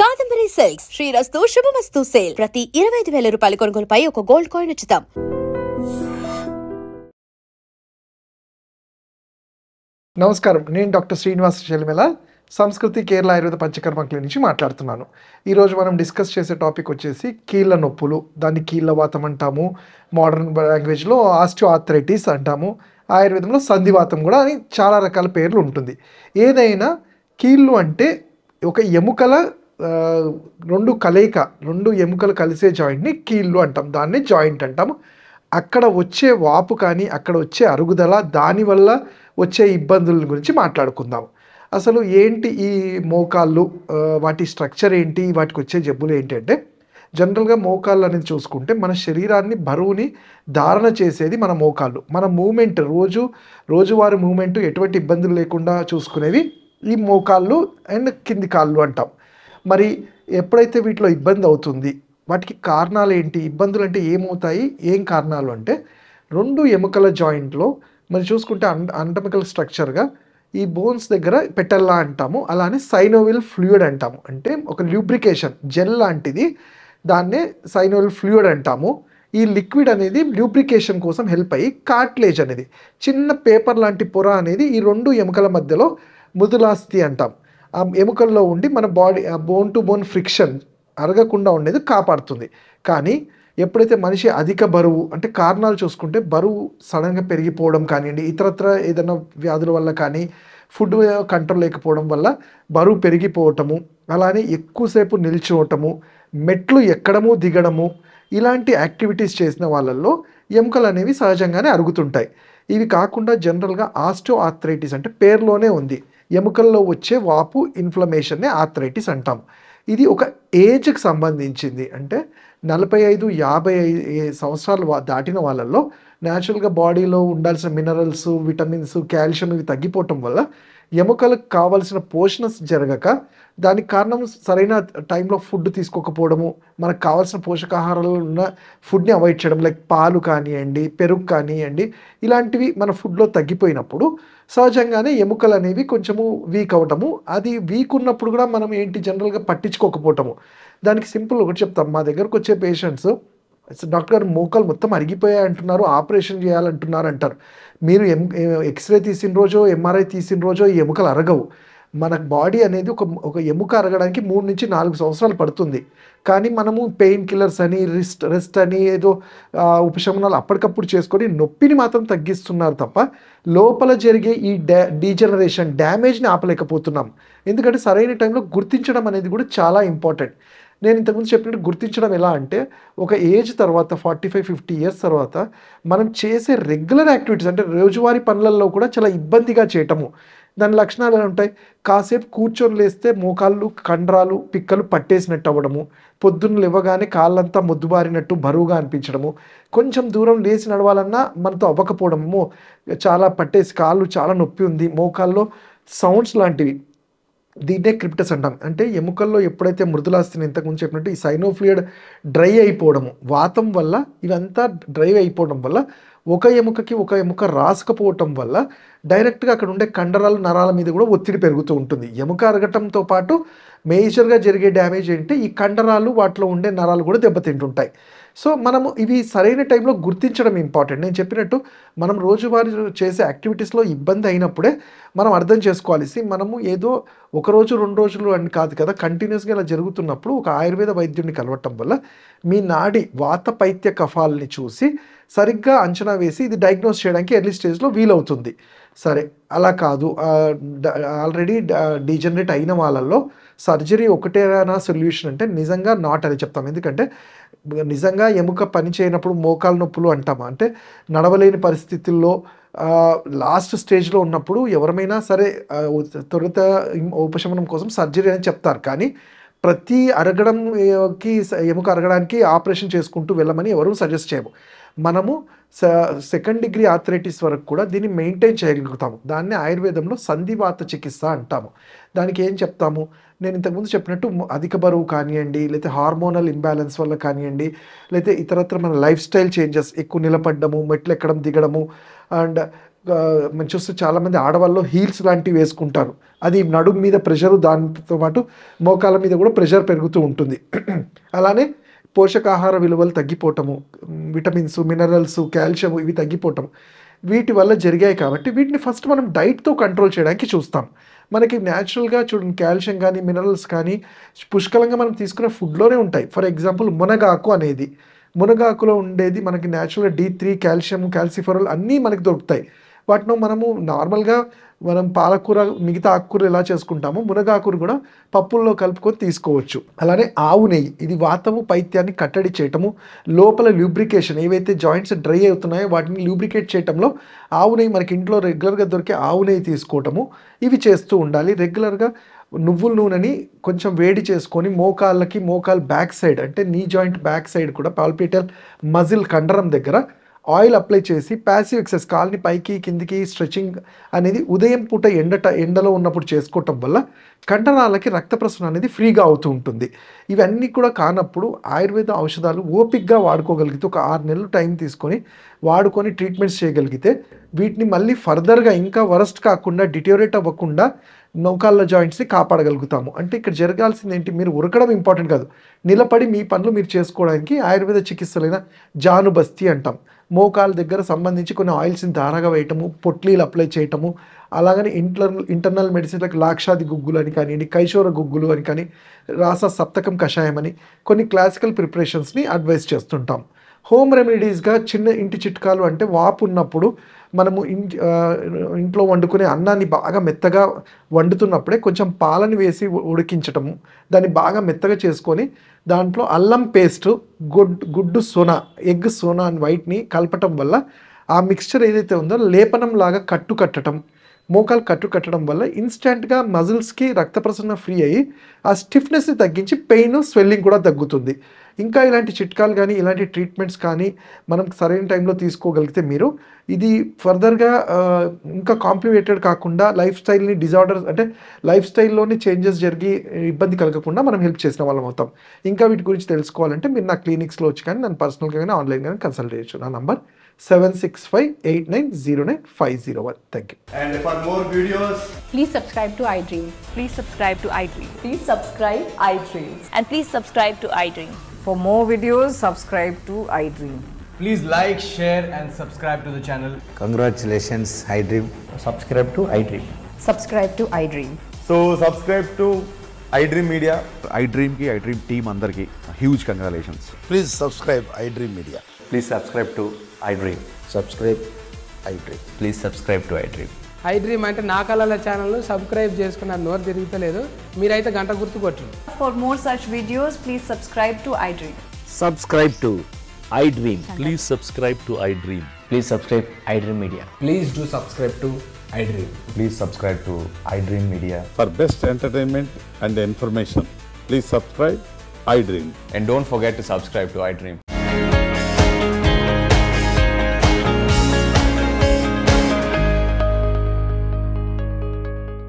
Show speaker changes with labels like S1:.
S1: Kadambari silks శ్రీరస్తు శుభమస్తు sale ప్రతి 25,000 రూపాయల కొనుగోలుపై ఒక గోల్డ్ కాయిన్ ఉచితం.
S2: నమస్కారం, నేను డాక్టర్ శ్రీనివాస్ చెలిమెల, సంస్కృతి కేరళ ఆయుర్వేద పంచకర్మ క్లినిక్ నుంచి మాట్లాడుతున్నాను. ఈరోజు మనం డిస్కస్ చేసే టాపిక్ వచ్చేసి కీళ్ళ నొప్పులు. దాన్ని కీళ్ళవాతం అంటాము, మోడర్న్ లాంగ్వేజ్లో ఆస్టియో ఆర్థరైటిస్ అంటాము, ఆయుర్వేదంలో సంధివాతం కూడా అని చాలా రకాల పేర్లు ఉంటుంది. ఏదైనా కీళ్ళు అంటే ఒక ఎముకల రెండు ఎముకలు కలిసే జాయింట్ని కీళ్ళు అంటాం, దాన్ని జాయింట్ అంటాము. అక్కడ వచ్చే వాపు కానీ అక్కడ వచ్చే అరుగుదల, దానివల్ల వచ్చే ఇబ్బందుల గురించి మాట్లాడుకుందాం. అసలు ఏంటి ఈ మోకాళ్ళు, వాటి స్ట్రక్చర్ ఏంటి, వాటికి వచ్చే జబ్బులు ఏంటి అంటే, జనరల్గా మోకాళ్ళు అనేది చూసుకుంటే మన శరీరాన్ని బరువుని ధారణ చేసేది మన మోకాళ్ళు. మన మూమెంట్ రోజువారీ మూమెంట్ ఎటువంటి ఇబ్బందులు లేకుండా చూసుకునేవి ఈ మోకాళ్ళు అండ్ కింది కాళ్ళు అంటాం. మరి ఎప్పుడైతే వీటిలో ఇబ్బంది అవుతుంది, వాటికి కారణాలు ఏంటి, ఇబ్బందులు అంటే ఏమవుతాయి, ఏం కారణాలు అంటే, రెండు ఎముకల జాయింట్లో మరి చూసుకుంటే అంటమికల్ స్ట్రక్చర్గా ఈ బోన్స్ దగ్గర పెటల్లా అంటాము, అలానే సైనోవిల్ ఫ్లూయిడ్ అంటాము. అంటే ఒక ల్యూబ్రికేషన్ జెల్ లాంటిది, దాన్నే సైనోవిల్ ఫ్లూయిడ్ అంటాము. ఈ లిక్విడ్ అనేది ల్యూబ్రికేషన్ కోసం హెల్ప్ అయ్యి కార్టిలేజ్ అనేది చిన్న పేపర్ లాంటి పొర అనేది ఈ రెండు ఎముకల మధ్యలో ముదులాస్థి అంటాం. ఆ ఎముకల్లో ఉండి మన body bone to bone friction అరగకుండా ఉండేది కాపాడుతుంది. కానీ ఎప్పుడైతే మనిషి అధిక బరువు, అంటే కారణాలు చూసుకుంటే బరువు సడన్గా పెరిగిపోవడం కానివ్వండి, ఇతరత్ర ఏదైనా వ్యాధుల వల్ల కానీ, ఫుడ్ కంట్రోల్ లేకపోవడం వల్ల బరువు పెరిగిపోవటము, అలానే ఎక్కువసేపు నిల్చోవటము, మెట్లు ఎక్కడము దిగడము, ఇలాంటి యాక్టివిటీస్ చేసిన వాళ్ళల్లో ఎముకలు అనేవి సహజంగానే అరుగుతుంటాయి. ఇవి కాకుండా జనరల్గా ఆస్టియో ఆర్థరైటిస్ అంటే పేరులోనే ఉంది, ఎముకల్లో వచ్చే వాపు ఇన్ఫ్లమేషన్నే ఆర్థరైటిస్ అంటాం. ఇది ఒక ఏజ్కి సంబంధించింది. అంటే 45-50 సంవత్సరాలు దాటిన వాళ్ళల్లో న్యాచురల్గా బాడీలో ఉండాల్సిన మినరల్స్, విటమిన్స్, కాల్షియం ఇవి తగ్గిపోవటం వల్ల ఎముకలకు కావాల్సిన పోషణ జరగక, దానికి కారణం సరైన టైంలో ఫుడ్ తీసుకోకపోవడము, మనకు కావాల్సిన పోషకాహారాలు ఉన్న ఫుడ్ని అవాయిడ్ చేయడం, లైక్ పాలు కానివ్వండి, పెరుగు కానివ్వండి, ఇలాంటివి మన ఫుడ్లో తగ్గిపోయినప్పుడు సహజంగానే ఎముకలు అనేవి కొంచెము వీక్ అవటము. అది వీక్ ఉన్నప్పుడు కూడా మనం ఏంటి జనరల్గా పట్టించుకోకపోవటము. దానికి సింపుల్ ఒకటి చెప్తాం. మా దగ్గరకు వచ్చే పేషెంట్స్, డాక్టర్ గారు మోకాలు మొత్తం అరిగిపోయాయి అంటున్నారు, ఆపరేషన్ చేయాలంటున్నారు అంటారు. మీరు ఎక్స్రే తీసిన రోజో ఎంఆర్ఐ తీసిన రోజో ఈ ఎముకలు అరగవు. మన బాడీ అనేది ఒక ఎముక అరగడానికి 3-4 సంవత్సరాలు పడుతుంది. కానీ మనము పెయిన్ కిల్లర్స్ అని, రెస్ట్ అని, ఏదో ఉపశమనాలు అప్పటికప్పుడు చేసుకొని నొప్పిని మాత్రం తగ్గిస్తున్నారు తప్ప, లోపల జరిగే ఈ డీజనరేషన్, డ్యామేజ్ని ఆపలేకపోతున్నాం. ఎందుకంటే సరైన టైంలో గుర్తించడం అనేది కూడా చాలా ఇంపార్టెంట్. నేను ఇంతకుముందు చెప్పినట్టు గుర్తించడం ఎలా అంటే, ఒక ఏజ్ తర్వాత 45-50 ఇయర్స్ తర్వాత మనం చేసే రెగ్యులర్ యాక్టివిటీస్, అంటే రోజువారీ పనులలో కూడా చాలా ఇబ్బందిగా చేయటము. దాని లక్షణాలు ఎలా ఉంటాయి? కాసేపు కూర్చొని లేస్తే మోకాళ్ళు, కండరాలు, పిక్కలు పట్టేసినట్టు అవ్వడము, పొద్దున్న లేవగానే కాళ్ళంతా మొద్దుబారినట్టు బరువుగా అనిపించడము, కొంచెం దూరం లేచి నడవాలన్నా మనతో అవ్వకపోవడము, చాలా పట్టేసి కాళ్ళు చాలా నొప్పి ఉంది, మోకాల్లో సౌండ్స్ లాంటివి, దీన్నే క్రిప్టస్ అంటాం. అంటే ఎముకల్లో ఎప్పుడైతే మృదులాస్థిని ఇంతకుముందు చెప్పినట్టు ఈ సైనోఫ్లూయిడ్ డ్రై అయిపోవడము, వాతం వల్ల ఇవంతా డ్రై అయిపోవడం వల్ల ఒక ఎముకకి ఒక ఎముక రాసుకపోవటం వల్ల డైరెక్ట్గా అక్కడ ఉండే కండరాలు, నరాల మీద కూడా ఒత్తిడి పెరుగుతూ ఉంటుంది. ఎముక అరగటంతో పాటు మేజర్గా జరిగే డ్యామేజ్ ఏంటి, ఈ కండరాలు, వాటిలో ఉండే నరాలు కూడా దెబ్బతింటుంటాయి. సో మనము ఇవి సరైన టైంలో గుర్తించడం ఇంపార్టెంట్. నేను చెప్పినట్టు మనం రోజువారీ చేసే యాక్టివిటీస్లో ఇబ్బంది అయినప్పుడే మనం అర్థం చేసుకోవాలి. మనము ఏదో ఒక రోజు 2 రోజులు అని కాదు కదా, కంటిన్యూస్గా ఇలా జరుగుతున్నప్పుడు ఒక ఆయుర్వేద వైద్యుడిని కలవటం వల్ల మీ నాడి వాత పైత్య కఫాలని చూసి సరిగ్గా అంచనా వేసి ఇది డయాగ్నోస్ చేయడానికి ఎర్లీ స్టేజ్లో వీలవుతుంది. సరే, అలా కాదు, ఆల్రెడీ డీజనరేట్ అయిన వాళ్ళల్లో సర్జరీ ఒకటేనా సొల్యూషన్ అంటే నిజంగా నాట్ అని చెప్తాం. ఎందుకంటే నిజంగా ఎముక పని చేయనప్పుడు మోకాలు నొప్పులు అంటామా, అంటే నడవలేని పరిస్థితుల్లో లాస్ట్ స్టేజ్లో ఉన్నప్పుడు ఎవరమైనా సరే త్వరిత ఉపశమనం కోసం సర్జరీ అని చెప్తారు. కానీ ప్రతి అరగడంకి, ఎముక అరగడానికి ఆపరేషన్ చేసుకుంటూ వెళ్ళమని ఎవరూ సజెస్ట్ చేయము. మనము సెకండ్ డిగ్రీ ఆర్థరైటిస్ వరకు కూడా దీన్ని మెయింటైన్ చేయగలుగుతాము. దాన్ని ఆయుర్వేదంలో సంధివాత చికిత్స అంటాము. దానికి ఏం చెప్తాము, నేను ఇంతకుముందు చెప్పినట్టు అధిక బరువు కానివ్వండి, లేకపోతే హార్మోనల్ ఇంబ్యాలెన్స్ వల్ల కానివ్వండి, లేకపోతే ఇతరత్ర మన లైఫ్ స్టైల్ చేంజెస్, ఎక్కువ నిలబడ్డము, మెట్లు ఎక్కడం దిగడము, అండ్ మనం చూస్తే చాలామంది ఆడవాళ్ళు హీల్స్ లాంటివి వేసుకుంటారు. అది నడుము మీద ప్రెషరు, దానితో పాటు మోకాళ్ళ మీద కూడా ప్రెషర్ పెరుగుతూ ఉంటుంది. అలానే పోషకాహార విలువలు తగ్గిపోవటము, విటమిన్స్, మినరల్స్, కాల్షియం ఇవి తగ్గిపోవటం వీటి వల్ల జరిగాయి. కాబట్టి వీటిని ఫస్ట్ మనం డైట్తో కంట్రోల్ చేయడానికి చూస్తాం. మనకి న్యాచురల్గా చూడండి, కాల్షియం కానీ మినరల్స్ కానీ పుష్కలంగా మనం తీసుకునే ఫుడ్లోనే ఉంటాయి. ఫర్ ఎగ్జాంపుల్ మునగాకు అనేది, మునగాకులో ఉండేది మనకి న్యాచురల్గా D3, కాల్షియం, కాల్సిఫెరాల్ అన్నీ మనకి దొరుకుతాయి. వాటిని మనము నార్మల్గా మనం పాలకూర, మిగతా ఆకుకూర ఎలా చేసుకుంటామో మునగాకును కూడా పప్పుల్లో కలుపుకొని తీసుకోవచ్చు. అలానే ఆవు నెయ్యి, ఇది వాతము పైత్యాన్ని కట్టడి చేయటము, లోపల ల్యూబ్రికేషన్, ఏవైతే జాయింట్స్ డ్రై అవుతున్నాయో వాటిని ల్యూబ్రికేట్ చేయటంలో ఆవు నెయ్యి, మనకి ఇంట్లో రెగ్యులర్గా దొరికే ఆవు నెయ్యి తీసుకోవటము ఇవి చేస్తూ ఉండాలి. రెగ్యులర్గా నువ్వుల నూనెని కొంచెం వేడి చేసుకొని మోకాలు బ్యాక్ సైడ్, అంటే నీ జాయింట్ బ్యాక్ సైడ్ కూడా పాల్పిటల్ మజిల్ కండరం దగ్గర ఆయిల్ అప్లై చేసి ప్యాసివ్ ఎక్సర్సైజ్, కాల్ని పైకి కిందికి స్ట్రెచింగ్ అనేది ఉదయం పూట ఎండలో ఉన్నప్పుడు చేసుకోవటం వల్ల కండరాలకి రక్త ప్రసరణ అనేది ఫ్రీగా అవుతూ ఉంటుంది. ఇవన్నీ కూడా కానప్పుడు ఆయుర్వేద ఔషధాలు ఓపిక్గా వాడుకోగలిగితే, ఒక 6 నెలలు టైం తీసుకొని వాడుకొని ట్రీట్మెంట్స్ చేయగలిగితే వీటిని మళ్ళీ ఫర్దర్గా ఇంకా వరస్ట్ కాకుండా, డిటోరేట్ అవ్వకుండా మోకాళ్ళ జాయింట్స్ని కాపాడగలుగుతాము. అంటే ఇక్కడ జరగాల్సింది ఏంటి, మీరు ఉరకడం ఇంపార్టెంట్ కాదు, నిలబడి మీ పనులు మీరు చేసుకోవడానికి ఆయుర్వేద చికిత్సలైన జానుబస్తి అంటాం. మోకాళ్ళ దగ్గర సంబంధించి కొన్ని ఆయిల్స్ని ధారగా వేయటము, పొట్లీలు అప్లై చేయటము, అలాగని ఇంటర్నల్ మెడిసిన్స్ లైక్ లాక్షాది గుగ్గులు అని కానివ్వండి, కైశోర గుగ్గులు అని కానీ, రాస సప్తకం కషాయం అని కొన్ని క్లాసికల్ ప్రిపరేషన్స్ని అడ్వైస్ చేస్తుంటాం. హోమ్ రెమెడీస్గా చిన్న ఇంటి చిట్కాలు అంటే, వాపు ఉన్నప్పుడు మనము ఇంట్లో వండుకునే అన్నాన్ని బాగా మెత్తగా వండుతున్నప్పుడే కొంచెం పాలని వేసి ఉడికించటము, దాన్ని బాగా మెత్తగా చేసుకొని దాంట్లో అల్లం పేస్ట్, గుడ్డు సోనా, ఎగ్ సోనా అని వైట్ని కలపటం వల్ల ఆ మిక్స్చర్ ఏదైతే ఉందో లేపనం లాగా కట్టడం, మోకాలు కట్టడం వల్ల ఇన్స్టెంట్గా మజిల్స్కి రక్త ప్రసరణ ఫ్రీ అయ్యి ఆ స్టిఫ్నెస్ని తగ్గించి పెయిన్, స్వెల్లింగ్ కూడా తగ్గుతుంది. ఇంకా ఇలాంటి చిట్కాలు కానీ ఇలాంటి ట్రీట్మెంట్స్ కానీ మనం సరైన టైంలో తీసుకోగలిగితే మీరు ఇది ఫర్దర్గా ఇంకా కాంప్లికేటెడ్ కాకుండా లైఫ్ స్టైల్ని డిజార్డర్స్, అంటే లైఫ్ స్టైల్లోని చేంజెస్ జరిగి ఇబ్బంది కలగకుండా మనం హెల్ప్ చేసిన వాళ్ళం అవుతాం. ఇంకా వీటి గురించి తెలుసుకోవాలంటే మీరు నా క్లినిక్స్లో వచ్చి కానీ నన్ను పర్సనల్గా కానీ ఆన్లైన్ కానీ కన్సల్ట్ చేయొచ్చు. నా number 7658905001. Thank you.
S3: And for more videos,
S4: Please subscribe to iDream.
S5: Please subscribe to iDream.
S4: Please subscribe iDream.
S5: And please subscribe to iDream.
S6: For more videos, subscribe to iDream.
S3: please like, share and subscribe to the channel.
S7: Congratulations, iDream.
S8: Subscribe to iDream.
S6: Subscribe to iDream.
S3: So subscribe to iDream Media.
S9: iDream team andarki huge congratulations.
S7: Please subscribe iDream Media.
S8: Please subscribe to iDream.
S7: Subscribe iDream.
S8: Please subscribe to iDream.
S10: iDream అంటే నా కళల ఛానల్ను subscribe చేసుకున్న నోరు తిరుగుతలేదు, మీరైతే గంట గుర్తు కొట్టండి.
S5: For more such videos, please subscribe to iDream.
S8: Subscribe to iDream.
S11: Please subscribe to iDream.
S8: Please subscribe iDream Media.
S3: Please do subscribe to iDream.
S8: Please subscribe to iDream Media.
S9: For best entertainment and information, please subscribe iDream.
S11: And don't forget to subscribe to iDream.